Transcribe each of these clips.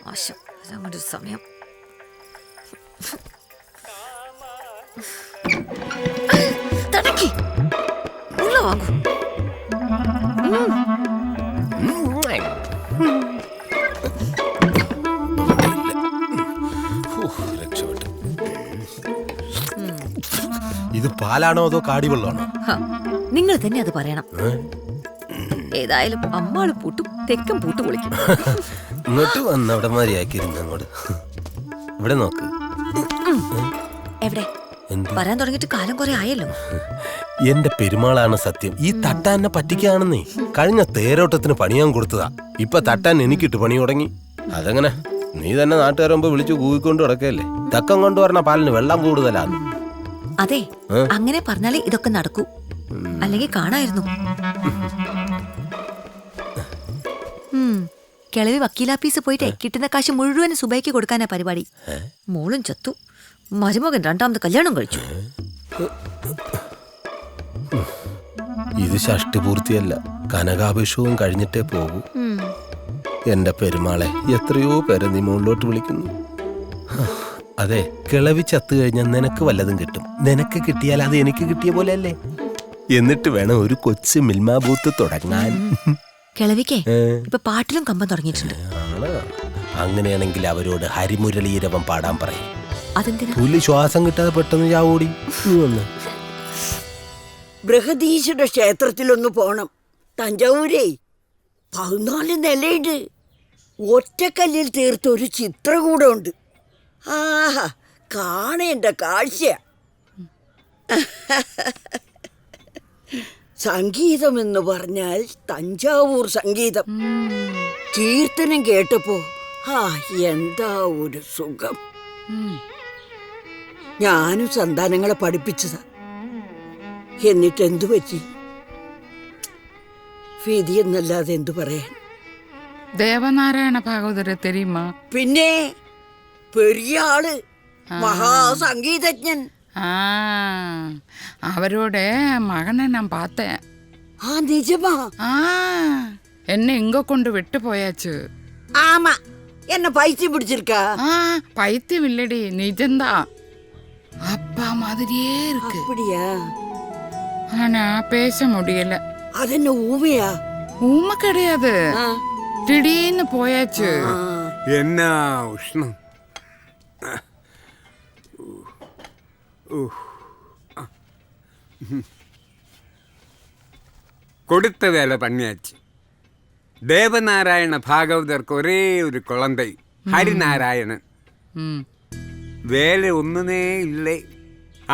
മോശം അങ്ങോട്ടൊരു സമയം. തടക്കി ഉള്ള വാങ്ങൂ. ഇത് പാലാണോ അതോ കാടിവെള്ളമാണോ? നിങ്ങൾ തന്നെ അത് പറയണം. ഏതായാലും അമ്മാള് പൂട്ടും തെക്കും പൂട്ട് പൊളിക്കും. ഇങ്ങോട്ട് വന്ന് അവിടെ മാതിരിയാക്കിയിരുന്നു. അങ്ങോട്ട് ഇവിടെ നോക്ക്. എവിടെ വരാൻ തുടങ്ങിയിട്ട് കാലം കുറെ ആയല്ലോ. എന്റെ പെരുമാളാണ് സത്യം. ഈ തട്ടാനെ പറ്റിക്കാണെന്നേ. കഴിഞ്ഞ തേരോട്ടത്തിന് പണിയാൻ കൊടുത്തതാ. ഇപ്പൊ തട്ടാൻ എനിക്കിട്ട് പണി തുടങ്ങി. അതെങ്ങനെ? നീ തന്നെ നാട്ടുകാരുമ്പോ വിളിച്ചു കൂവിക്കൊണ്ട് കിടക്കല്ലേ. തക്കം കൊണ്ടുവരണ പാലിന് വെള്ളം കൂടുതലാന്ന്. അതെ, അങ്ങനെ പറഞ്ഞാലേ ഇതൊക്കെ നടക്കൂ. അല്ലെങ്കിൽ കാണായിരുന്നു. കിളവി വക്കീലാപ്പീസ് പോയിട്ടേ കിട്ടുന്ന കാശ് മുഴുവൻ സുബൈക്ക് കൊടുക്കാനാ പരിപാടി. മോളും ചത്തു, മരുമകൻ രണ്ടാമത് കല്യാണം കഴിച്ചു. ഇത് ഷഷ്ടി പൂർത്തിയല്ല, കനകാഭിഷേകവും കഴിഞ്ഞിട്ടേ പോകൂ. എന്റെ പെരുമാളെ, എത്രയോ പേരെ നീ മുകളിലോട്ട് വിളിക്കുന്നു. അതെ, കിളവി ചത്തു കഴിഞ്ഞാൽ നിനക്ക് വല്ലതും കിട്ടും. നിനക്ക് കിട്ടിയാൽ അത് എനിക്ക് കിട്ടിയ പോലെ അല്ലേ? എന്നിട്ട് വേണം ഒരു കൊച്ചു മിൽമാ ബൂത്ത് തുടങ്ങാൻ. കിളവിക്കേ ഇപ്പൊ പാട്ടിലും കമ്പം തുടങ്ങിയിട്ടുണ്ട്. അങ്ങനെയാണെങ്കിൽ അവരോട് ഹരിമുരളീരവം പാടാൻ പറയും. അതെന്തിനാ? പുലി ശ്വാസം കിട്ടാതെ പെട്ടെന്ന് ചാവൂടി. ബൃഹദീശ്വര ക്ഷേത്രത്തിലൊന്ന് പോണം. തഞ്ചാവൂരേ 14 നിലയുണ്ട്. ഒറ്റക്കല്ലിൽ തീർത്ത ഒരു ചിത്രകൂടമുണ്ട്. ആഹാ, കാണേണ്ട കാഴ്ച. സംഗീതം എന്ന് പറഞ്ഞാൽ തഞ്ചാവൂർ സംഗീതം. കീർത്തനം കേട്ടപ്പോ എന്താ ഒരു സുഖം. ഞാനും സന്താനങ്ങളെ പഠിപ്പിച്ചതാ. എന്നിട്ട് എന്തു പറ്റി? വിധി എന്നല്ലാതെ എന്തു പറയാൻ. ദേവനാരായണ ഭാഗവതരെ തെരയുമാ? പിന്നെ പെരിയ ആള്, മഹാസംഗീതജ്ഞൻ. അവരോட மகனை நான் பார்த்தேன். நிஜமா? என்ன இங்க கொண்டு விட்டு போயாச்சு. ஆமா, என்ன பைத்தியம் பிடிச்சிருக்கா? பைத்தியம் இல்லடி, நிஜம்தான். அப்பா மாதிரியே இருக்கு. அப்படியா? ஆனா பேச முடியல. அது என்ன ஊமையா? ஊமை கிடையாது, திடீர்னு போயாச்சு. என்ன உஷ்ணம். கொடுத்த வேலை பண்ணியாச்சு. தேவநாராயண பாகவதற்கு ஒரே ஒரு குழந்தை, ஹரிநாராயணன். வேலை ஒண்ணுமே இல்லை.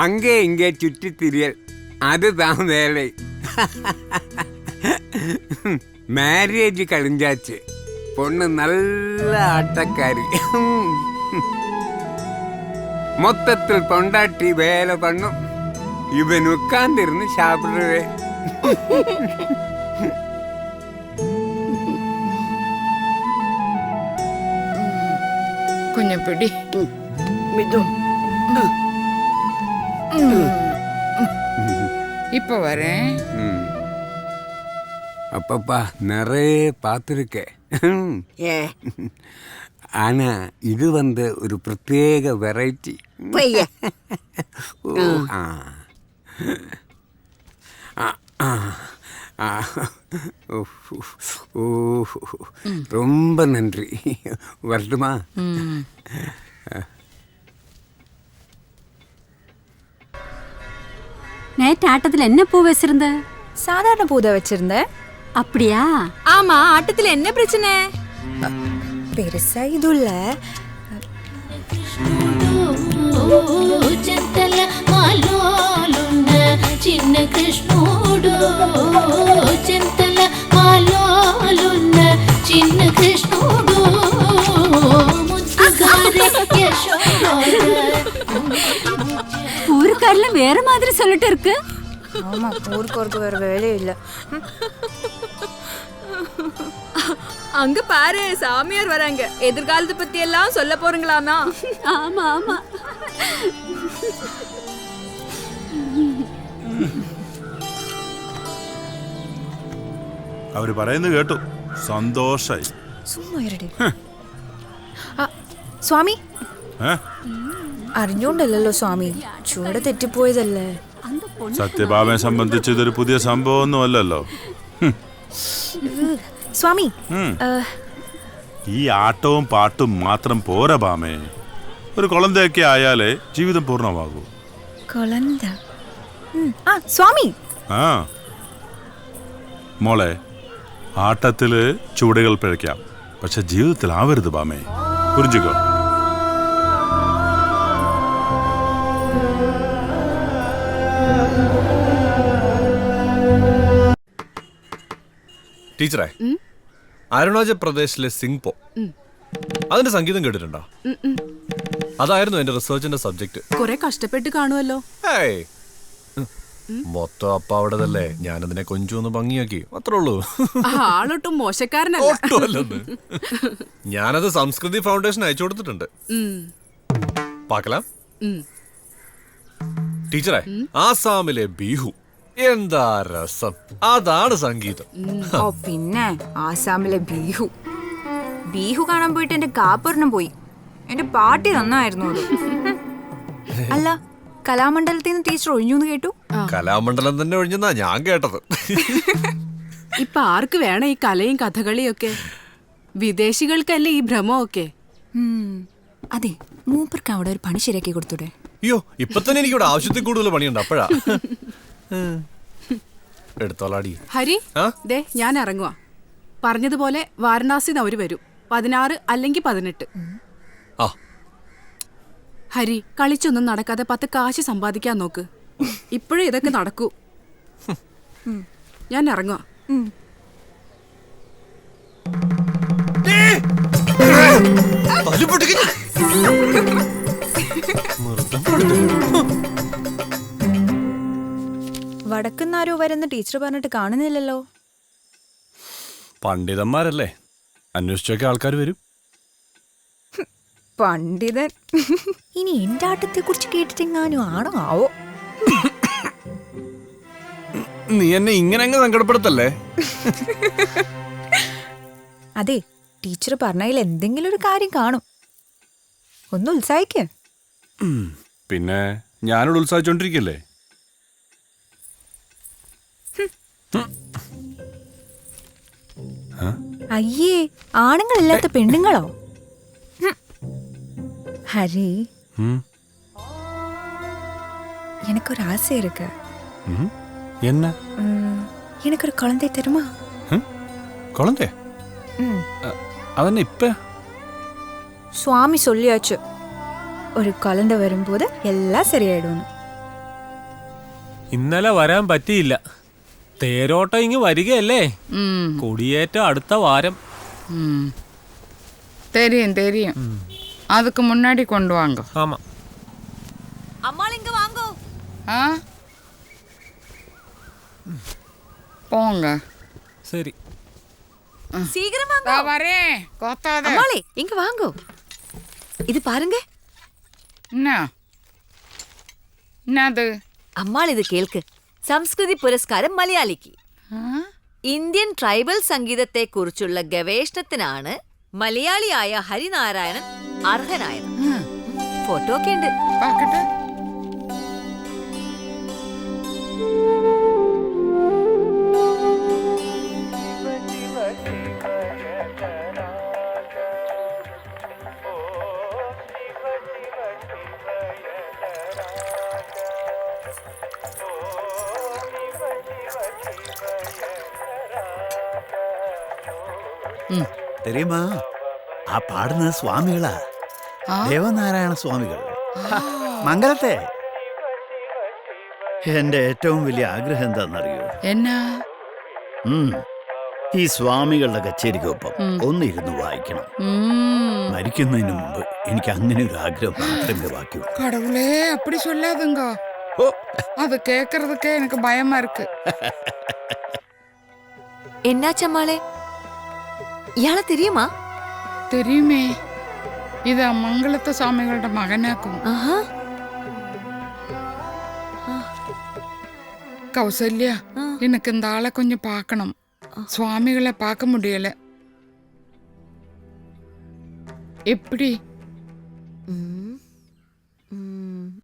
அங்கே இங்கே சுற்றி திரியல், அதுதான் வேலை. மேரேஜ் கழிஞ்சாச்சு. பொண்ணு நல்ல ஆட்டக்காரி. மொத்தத்தில் பொண்டாட்டி வேலை பண்ணும், இவன் உட்கார்ந்து சாப்பிடுறேன். கொஞ்சம் பிடி. இப்ப வரேன். அப்பப்பா நிறைய பார்த்துருக்கேன். ஆனா இது ஒரு பிரத்யேக வெரைட்டி. ரொம்ப நன்றி. வரட்டுமா? நேற்று ஆட்டத்தில் என்ன பூ வச்சிருந்த? சாதாரண பூ தான் வச்சிருந்தேன். அப்படியா? ஆமா, ஆட்டத்தில் என்ன பிரச்சனை? பெருசா இதுல చిన్న కృష్ణుడు చింతల మాలోలున్న చిన్న కృష్ణుడు ஊருக்காரல வேற மாதிரி சொல்லிட்டு இருக்கு. ஆமா, ஊருக்கு வேற வேலையே இல்ல. அங்க பாரு, சாமியார் வராங்க. எதிர்காலத்தை பத்தி எல்லாம் சொல்ல போறீங்களாமா? ஆமா ஆமா. അവര് പറയുന്നത് കേട്ടു. സന്തോഷായി. സുമ്മാ ഇരടി. സ്വാമി അറിഞ്ഞോണ്ടല്ലോ സ്വാമി, ചൂട് തെറ്റിപ്പോയതല്ലേ. സത്യഭാമയെ സംബന്ധിച്ച് ഇതൊരു പുതിയ സംഭവമൊന്നും അല്ലല്ലോ. സ്വാമി ഈ ആട്ടവും പാട്ടും മാത്രം പോരാ ഭാമേ. ഒരു കുളന്തയൊക്കെ ആയാലേ ജീവിതം പൂർണ്ണമാകൂ. കൊളന്ത. സ്വാമി ആ മോളെ, ആട്ടത്തില് ചുവടുകൾ പിഴയ്ക്കാം, പക്ഷെ ജീവിതത്തിൽ ആവരുത് ഭാമേ. പുരിഞ്ചിക്കോ. ടീച്ചറെ, അരുണാചൽ പ്രദേശിലെ സിംഗ്പോ അതിന്റെ സംഗീതം കേട്ടിട്ടുണ്ടോ? അതായിരുന്നു എന്റെ റിസർച്ചിന്റെ സബ്ജക്ട്. കുറെ കഷ്ടപ്പെട്ട് കാണുമല്ലോ. മൊത്തം അപ്പ അവിടെതല്ലേ, ഞാനതിനെ കൊഞ്ചൊന്ന് ഭംഗിയാക്കി, അത്രേ ഉള്ളൂ. ആളൊട്ടും മോശക്കാരനല്ല. ഞാനത് സംസ്കൃതി ഫൗണ്ടേഷൻ അയച്ചു കൊടുത്തിട്ടുണ്ട്. പാക്കലാം. ടീച്ചറെ, ആസാമിലെ ബിഹു എന്താ രസം, അതാണ് സംഗീതം. ഓ പിന്നെ ആസാമിലെ ബീഹു ബീഹു കാണാൻ പോയിട്ട് എന്റെ കാപ്പൊരെണ്ണം പോയി. എന്റെ പാട്ടി നന്നായിരുന്നു അത്. അല്ല, കലാമണ്ഡലത്തിൽ നിന്ന് ടീച്ചർ ഒഴിഞ്ഞു കേട്ടു. കലാമണ്ഡലം തന്നെ ഒഴിഞ്ഞെന്നാ ഞാൻ കേട്ടത്. ഇപ്പൊ ആർക്ക് വേണം ഈ കലയും കഥകളിയും ഒക്കെ? വിദേശികൾക്കല്ലേ ഈ ഭ്രമമൊക്കെ. അതെ, മൂപ്പർക്ക് അവിടെ ഒരു പണി ശരിയാക്കി കൊടുത്തൂടെ? അയ്യോ, ഇപ്പൊ തന്നെ എനിക്കിവിടെ ആവശ്യത്തിൽ കൂടുതൽ പണിയുണ്ട്. അപ്പോഴാ എടുത്തോളാടി. ഹരി, ദേ ഞാൻ ഇറങ്ങുവാ. പറഞ്ഞതുപോലെ വാരണാസിന്ന് അവര് വരും. 16 അല്ലെങ്കിൽ 18. ഹരി, കളിച്ചൊന്നും നടക്കാതെ 10 കാശ് സമ്പാദിക്കാൻ നോക്ക്. ഇപ്പോഴേ ഇതൊക്കെ നടക്കൂ. ഞാൻ ഇറങ്ങുവാ. വടക്കുന്നാരോ വരുന്ന ടീച്ചർ പറഞ്ഞിട്ട് കാണുന്നില്ലല്ലോ. പണ്ഡിതന്മാരല്ലേ, അന്വേഷിച്ചൊക്കെ ആൾക്കാർ വരും. പണ്ഡിതൻ. ഇനി എന്റെ ആട്ടത്തെ കുറിച്ച് കേട്ടിട്ടെങ്ങാനും ആണോ ആവോ? നീ എന്നെ ഇങ്ങനെ അങ്ങ് സങ്കടപ്പെടുത്തല്ലേ. അതെ, ടീച്ചർ പറഞ്ഞതിൽ എന്തെങ്കിലും ഒരു കാര്യം കാണും. ഒന്ന് ഉത്സാഹിക്ക്. പിന്നെ ഞാനോട് ഉത്സാഹിച്ചോണ്ടിരിക്കല്ലേ. അയ്യേ, ആണുങ്ങളില്ലാത്ത പെണ്ണുങ്ങളോ? ഹരി, எனக்கொரு ஆசை இருக்கு. என்ன? எனக்கு ஒரு குழந்தை தருமா? குழந்தை? அதென்ன இப்ப? சுவாமி சொல்லியாச்சு, ഒരു കുഴந்தை വരുമ്പോൾ എല്ലാം ശരിയായിടും. ഇന്നലെ വരാൻ പറ്റിയില്ല. തേരോട്ടം ഇങ്ങ് വരികയല്ലേ. കൊടിയേറ്റം അടുത്ത വാരം. தெரியும் தெரியும். அதுக்கு முன்னாடி கொண்டு வாங்க. ஆமா. அம்மா இங்க வாங்கோ. ஆ போங்க. சரி, சீக்கிரம் வாங்கோ. வரேன். கொத்தாத. அம்மாளே இங்க வாங்கோ. இது பாருங்க. என்னது? അമ്മാൾ ഇത് കേൾക്ക്. സംസ്കൃതി പുരസ്കാരം മലയാളിക്ക്. ഇന്ത്യൻ ട്രൈബൽ സംഗീതത്തെ കുറിച്ചുള്ള ഗവേഷണത്തിനാണ് മലയാളിയായ ഹരിനാരായണൻ അർഹനായത്. ഫോട്ടോ ഒക്കെ ഉണ്ട്. தெரியுமா, ആ പാടുന്നത് സ്വാമികളാ, ദേവനാരായണ സ്വാമികൾ. മംഗലത്തെ. എന്റെ ഏറ്റവും വലിയ ആഗ്രഹം എന്താണെന്നറിയോ? എന്നാ? ഈ സ്വാമികളുടെ കച്ചേരിക്കൊപ്പം ഒന്നിരുന്ന് വായിക്കണം. മരിക്കുന്നതിന് മുമ്പ് എനിക്ക് അങ്ങനെ ഒരു ആഗ്രഹം മാത്രമേ ബാക്കിയുള്ളൂ. கடவுளே, அப்படி சொல்லாதுங்க. அது கேக்குறதுக்கே எனக்கு பயமா இருக்கு. എന്നാച്ചമ്മാളെ, ഇയാളെ தெரியுமா? தெரியுமே. இது மங்களத்த சுவாமிகளோட மகனாக்கும். கௌசல்யா, எனக்கு இந்த ஆளை கொஞ்சம் பார்க்கணும். சுவாமிகளை பார்க்க முடியல எப்படி ம்,